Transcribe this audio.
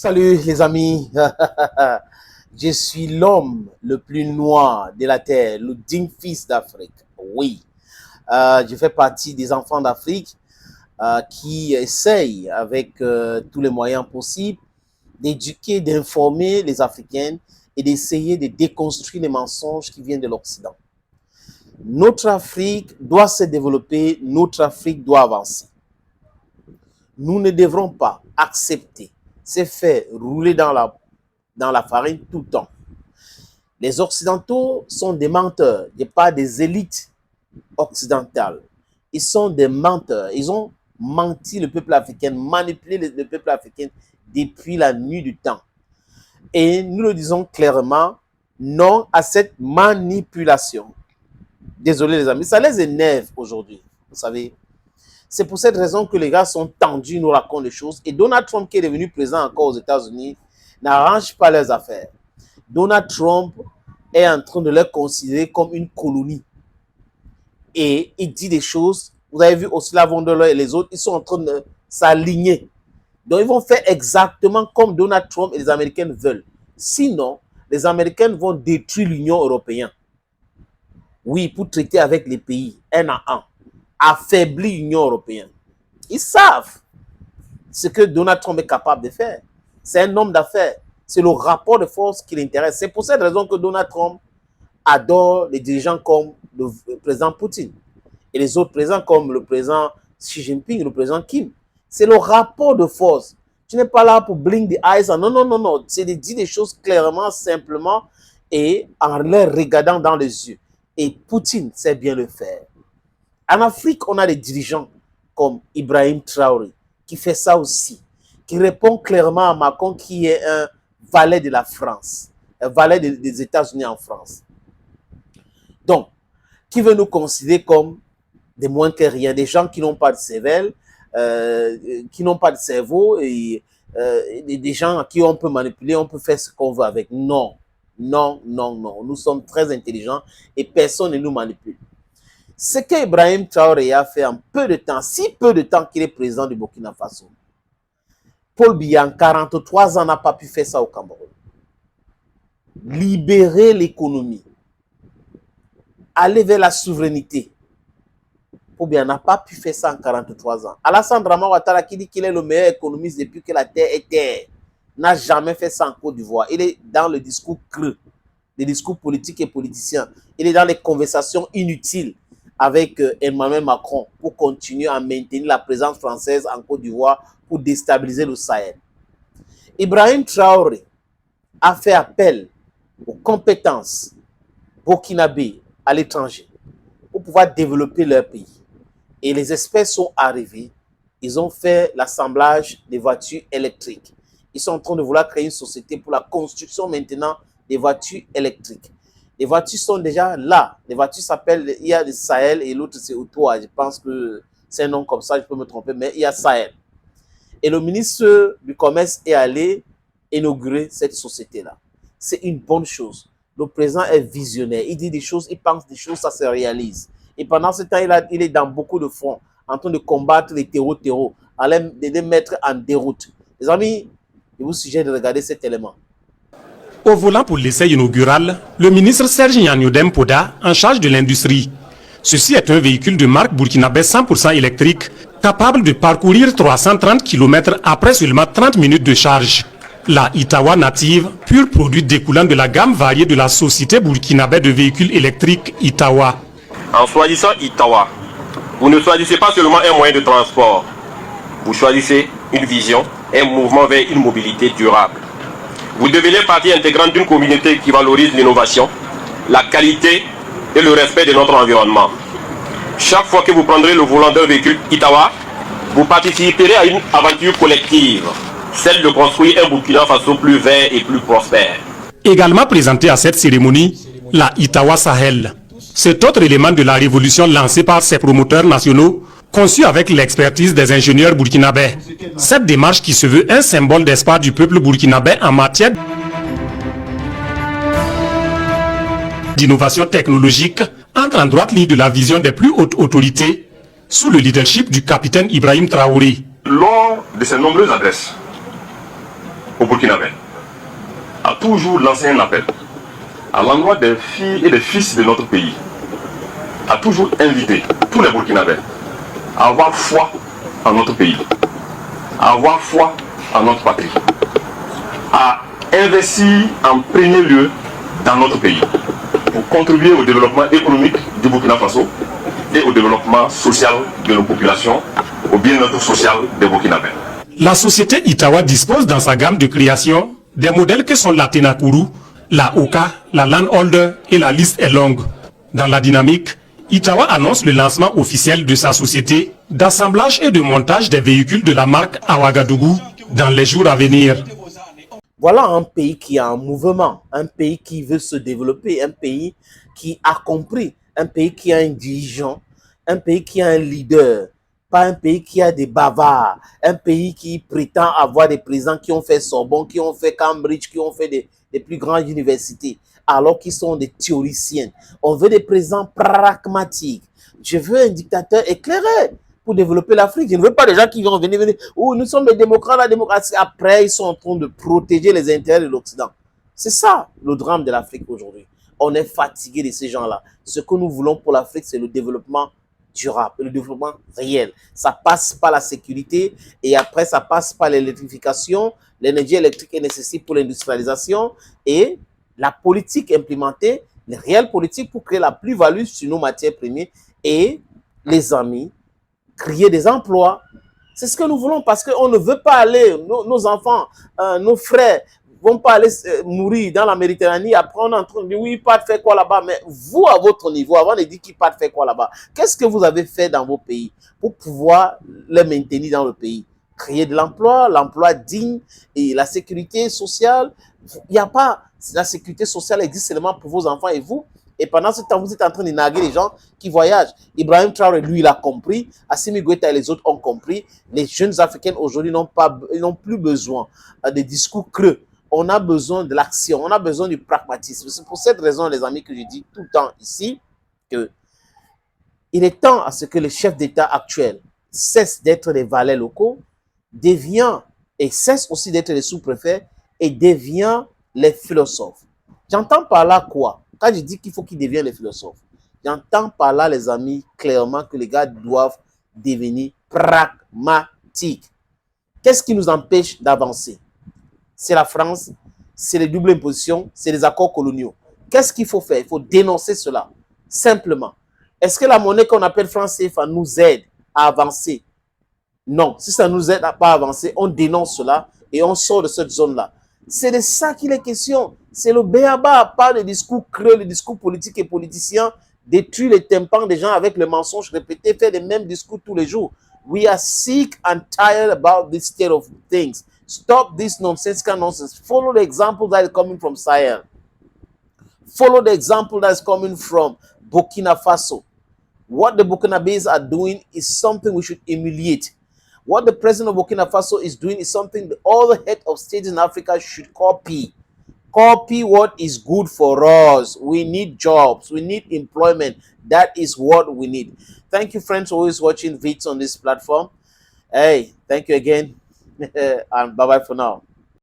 Salut les amis, je suis l'homme le plus noir de la terre, le digne fils d'Afrique. Oui, je fais partie des enfants d'Afrique qui essayent avec tous les moyens possibles d'éduquer, d'informer les Africains et d'essayer de déconstruire les mensonges qui viennent de l'Occident. Notre Afrique doit se développer, notre Afrique doit avancer. Nous ne devrons pas accepter ces faits rouler dans la farine tout le temps. Les Occidentaux sont des menteurs, pas des élites occidentales. Ils sont des menteurs. Ils ont menti le peuple africain, manipulé le peuple africain depuis la nuit du temps. Et nous le disons clairement, non à cette manipulation. Désolé les amis, ça les énerve aujourd'hui, vous savez. C'est pour cette raison que les gars sont tendus, nous racontent les choses. Et Donald Trump, qui est devenu président encore aux États-Unis, n'arrange pas leurs affaires. Donald Trump est en train de les considérer comme une colonie. Et il dit des choses. Vous avez vu Ursula von der Leyen et les autres, ils sont en train de s'aligner. Donc, ils vont faire exactement comme Donald Trump et les Américains veulent. Sinon, les Américains vont détruire l'Union européenne. Oui, pour traiter avec les pays, un à un. Affaiblir l'Union européenne. Ils savent ce que Donald Trump est capable de faire. C'est un homme d'affaires. C'est le rapport de force qui l'intéresse. C'est pour cette raison que Donald Trump adore les dirigeants comme le président Poutine et les autres présidents comme le président Xi Jinping, le président Kim. C'est le rapport de force. Tu n'es pas là pour blink the eyes. Non, non, non, non. C'est de dire des choses clairement, simplement et en les regardant dans les yeux. Et Poutine sait bien le faire. En Afrique, on a des dirigeants comme Ibrahim Traoré, qui fait ça aussi, qui répond clairement à Macron, qui est un valet de la France, un valet des États-Unis en France. Donc, qui veut nous considérer comme des moins que rien, des gens qui n'ont pas de cervelle, qui n'ont pas de cerveau, et des gens à qui on peut manipuler, on peut faire ce qu'on veut avec. Non, non, non, non. Nous sommes très intelligents et personne ne nous manipule. Ce qu'Ibrahim Traoré a fait en peu de temps, si peu de temps qu'il est président du Burkina Faso, Paul Biya, en 43 ans, n'a pas pu faire ça au Cameroun. Libérer l'économie, aller vers la souveraineté. Paul Biya n'a pas pu faire ça en 43 ans. Alassane Dramane Ouattara, qui dit qu'il est le meilleur économiste depuis que la terre est terre, n'a jamais fait ça en Côte d'Ivoire. Il est dans le discours creux, les discours politiques et politiciens. Il est dans les conversations inutiles avec Emmanuel Macron pour continuer à maintenir la présence française en Côte d'Ivoire pour déstabiliser le Sahel. Ibrahim Traoré a fait appel aux compétences burkinabées à l'étranger pour pouvoir développer leur pays. Et les experts sont arrivés, ils ont fait l'assemblage des voitures électriques. Ils sont en train de vouloir créer une société pour la construction maintenant des voitures électriques. Les voitures sont déjà là. Les voitures s'appellent, il y a le Sahel et l'autre c'est Otoa. Je pense que c'est un nom comme ça, je peux me tromper, mais il y a Sahel. Et le ministre du Commerce est allé inaugurer cette société-là. C'est une bonne chose. Le président est visionnaire. Il dit des choses, il pense des choses, ça se réalise. Et pendant ce temps, il est dans beaucoup de fronts, en train de combattre les terreaux, de les mettre en déroute. Les amis, je vous suggère de regarder cet élément. Au volant pour l'essai inaugural, le ministre Serge Gnagno Poda, en charge de l'industrie. Ceci est un véhicule de marque burkinabé 100% électrique, capable de parcourir 330 km après seulement 30 minutes de charge. La Itawa native, pur produit découlant de la gamme variée de la société burkinabé de véhicules électriques Itawa. En choisissant Itawa, vous ne choisissez pas seulement un moyen de transport, vous choisissez une vision, un mouvement vers une mobilité durable. Vous devenez partie intégrante d'une communauté qui valorise l'innovation, la qualité et le respect de notre environnement. Chaque fois que vous prendrez le volant d'un véhicule Itawa, vous participerez à une aventure collective, celle de construire un Burkina Faso plus vert et plus prospère. Également présenté à cette cérémonie, la Itawa Sahel. Cet autre élément de la révolution lancée par ses promoteurs nationaux, conçu avec l'expertise des ingénieurs burkinabés. Cette démarche qui se veut un symbole d'espoir du peuple burkinabé en matière d'innovation technologique entre en droite ligne de la vision des plus hautes autorités sous le leadership du capitaine Ibrahim Traoré. Lors de ces nombreuses adresses, au Burkinabé a toujours lancé un appel à l'endroit des filles et des fils de notre pays, a toujours invité tous les Burkinabés à avoir foi en notre pays, à avoir foi en notre patrie, à investir en premier lieu dans notre pays pour contribuer au développement économique du Burkina Faso et au développement social de nos populations, au bien-être social des Burkinabés. La société Itawa dispose dans sa gamme de création des modèles que sont la Tenakuru, la Oka, la Landholder et la liste est longue. Dans la dynamique, Itawa annonce le lancement officiel de sa société d'assemblage et de montage des véhicules de la marque à Ouagadougou dans les jours à venir. Voilà un pays qui a un mouvement, un pays qui veut se développer, un pays qui a compris, un pays qui a un dirigeant, un pays qui a un leader, pas un pays qui a des bavards, un pays qui prétend avoir des présidents qui ont fait Sorbonne, qui ont fait Cambridge, qui ont fait des plus grandes universités, alors qu'ils sont des théoriciens. On veut des présidents pragmatiques. Je veux un dictateur éclairé pour développer l'Afrique. Je ne veux pas des gens qui vont venir, oh, nous sommes des démocrates, la démocratie. Après, ils sont en train de protéger les intérêts de l'Occident. C'est ça le drame de l'Afrique aujourd'hui. On est fatigué de ces gens-là. Ce que nous voulons pour l'Afrique, c'est le développement durable, le développement réel. Ça passe par la sécurité et après, ça passe par l'électrification. L'énergie électrique est nécessaire pour l'industrialisation et la politique implémentée, les réelles politiques pour créer la plus-value sur nos matières premières et les amis, créer des emplois. C'est ce que nous voulons parce qu'on ne veut pas aller, nos enfants, nos frères vont pas aller mourir dans la Méditerranée. Après, on est en train de dire, oui, ils partent faire quoi là-bas? Mais vous, à votre niveau, avant de dire qu'ils partent faire quoi là-bas, qu'est-ce que vous avez fait dans vos pays pour pouvoir les maintenir dans le pays? Créer de l'emploi, l'emploi digne et la sécurité sociale. Il n'y a pas, la sécurité sociale existe seulement pour vos enfants et vous. Et pendant ce temps, vous êtes en train de narguer les gens qui voyagent. Ibrahim Traoré, lui, il a compris. Assimi Goïta et les autres ont compris. Les jeunes Africains aujourd'hui n'ont plus besoin de discours creux. On a besoin de l'action, on a besoin du pragmatisme. C'est pour cette raison, les amis, que je dis tout le temps ici que il est temps à ce que les chefs d'État actuels cessent d'être les valets locaux, deviennent et cessent aussi d'être les sous-préfets et deviennent les philosophes. J'entends par là quoi? Quand je dis qu'il faut qu'ils deviennent les philosophes, j'entends par là, les amis, clairement que les gars doivent devenir pragmatiques. Qu'est-ce qui nous empêche d'avancer? C'est la France, c'est les doubles impositions, c'est les accords coloniaux. Qu'est-ce qu'il faut faire? Il faut dénoncer cela, simplement. Est-ce que la monnaie qu'on appelle franc CFA nous aide à avancer? Non, si ça ne nous aide à pas avancer, on dénonce cela et on sort de cette zone-là. C'est de ça qu'il est question. C'est le béaba, pas le discours creux, le discours politique et politicien, détruire les tympans des gens avec le mensonge répété, faire les mêmes discours tous les jours. We are sick and tired about this state of things. Stop this nonsensical nonsense. Follow the example that is coming from Sahel. Follow the example that is coming from Burkina Faso. What the Burkinabés are doing is something we should emulate. What the president of Burkina Faso is doing is something that all the heads of states in Africa should copy. Copy what is good for us. We need jobs. We need employment. That is what we need. Thank you, friends, for always watching vids on this platform. Hey, thank you again. And bye-bye for now.